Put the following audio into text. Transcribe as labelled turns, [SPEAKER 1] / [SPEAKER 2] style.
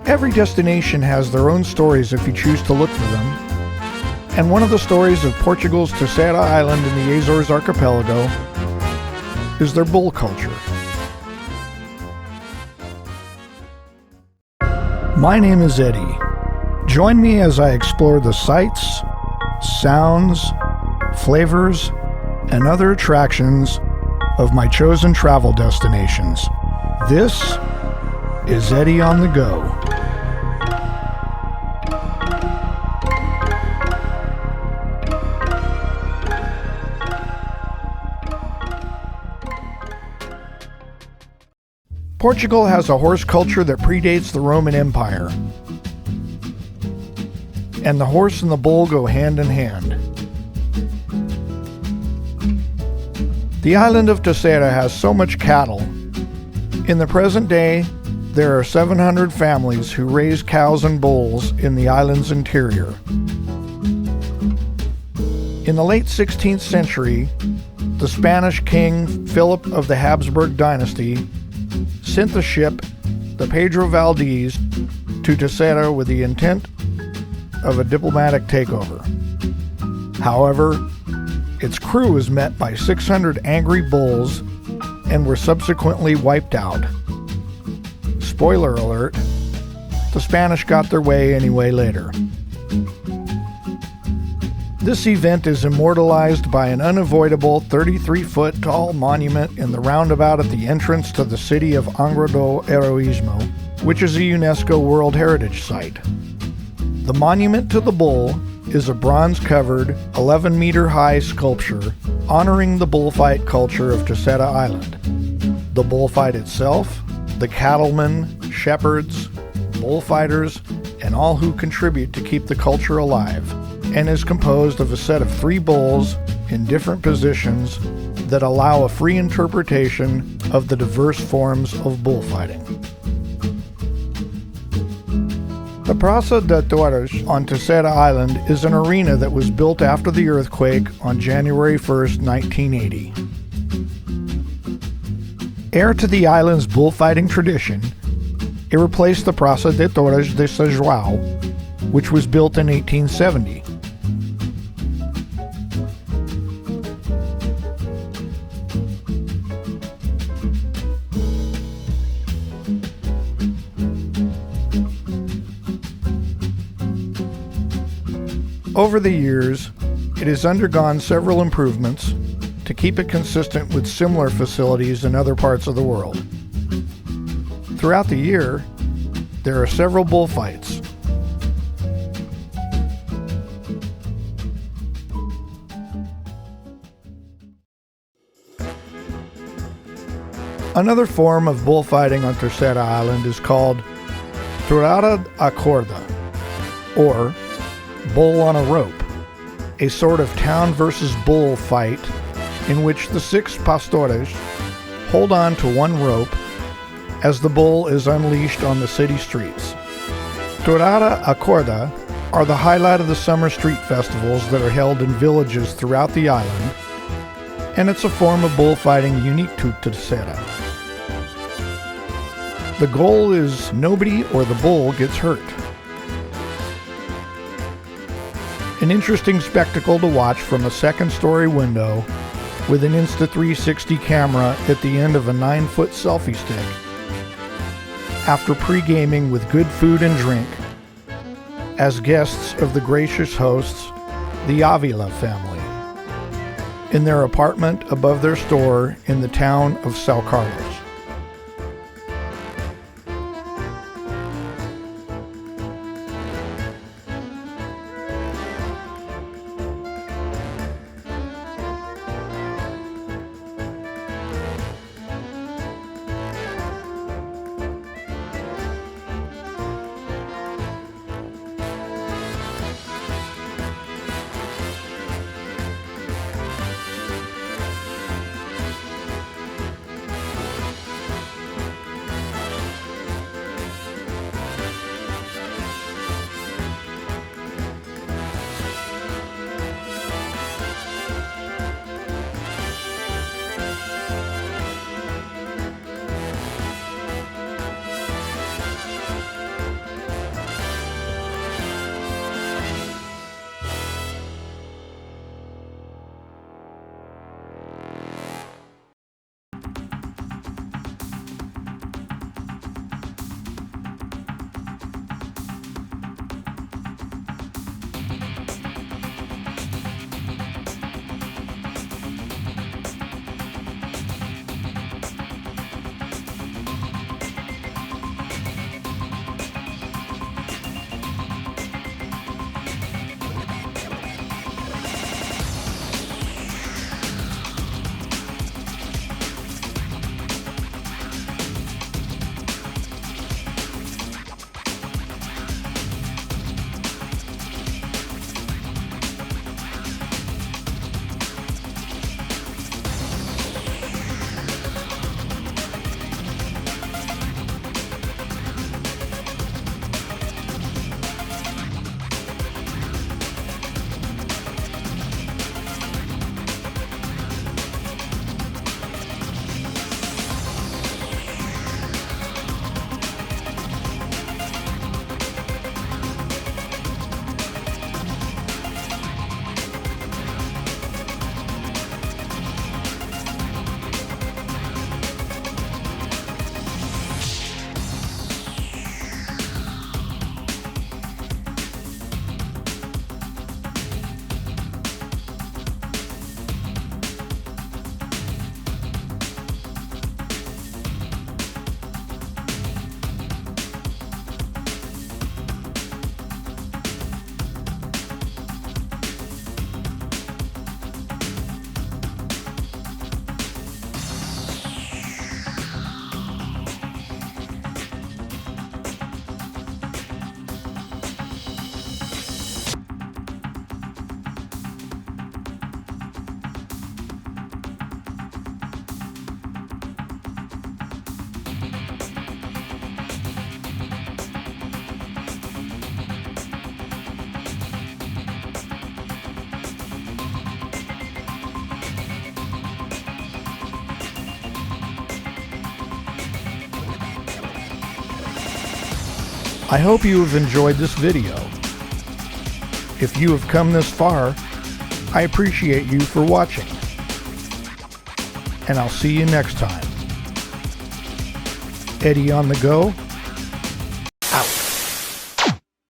[SPEAKER 1] Every destination has their own stories if you choose to look for them. And one of the stories of Portugal's Terceira Island in the Azores archipelago is their bull culture. My name is Eddie. Join me as I explore the sights, sounds, flavors, and other attractions of my chosen travel destinations. This is Eddie on the Go. Portugal has a horse culture that predates the Roman Empire, and the horse and the bull go hand in hand. The island of Terceira has so much cattle. In the present day, there are 700 families who raise cows and bulls in the island's interior. In the late 16th century, the Spanish king Philip of the Habsburg dynasty sent the ship, the Pedro Valdez, to Terceira with the intent of a diplomatic takeover. However, its crew was met by 600 angry bulls and were subsequently wiped out. Spoiler alert, the Spanish got their way anyway later. This event is immortalized by an unavoidable 33-foot tall monument in the roundabout at the entrance to the city of Angra do Heroismo, which is a UNESCO World Heritage Site. The monument to the bull is a bronze-covered, 11-meter-high sculpture honoring the bullfight culture of Terceira Island. The bullfight itself, the cattlemen, shepherds, bullfighters, and all who contribute to keep the culture alive, and is composed of a set of 3 bulls in different positions that allow a free interpretation of the diverse forms of bullfighting. The Praça de Toiros on Terceira Island is an arena that was built after the earthquake on January 1st, 1980. Heir to the island's bullfighting tradition, it replaced the Praça de Toiros de São João, which was built in 1870. Over the years, it has undergone several improvements to keep it consistent with similar facilities in other parts of the world. Throughout the year, there are several bullfights. Another form of bullfighting on Terceira Island is called Tourada a Corda, or bull on a rope, a sort of town versus bull fight in which the 6 pastores hold on to one rope as the bull is unleashed on the city streets. Tourada a Corda are the highlight of the summer street festivals that are held in villages throughout the island, and it's a form of bullfighting unique to Terceira. The goal is nobody or the bull gets hurt. An interesting spectacle to watch from a second-story window with an Insta360 camera at the end of a 9-foot selfie stick after pre-gaming with good food and drink as guests of the gracious hosts, the Avila family, in their apartment above their store in the town of Sao Carlos. I hope you have enjoyed this video. If you have come this far, I appreciate you for watching. And I'll see you next time. Eddie on the go.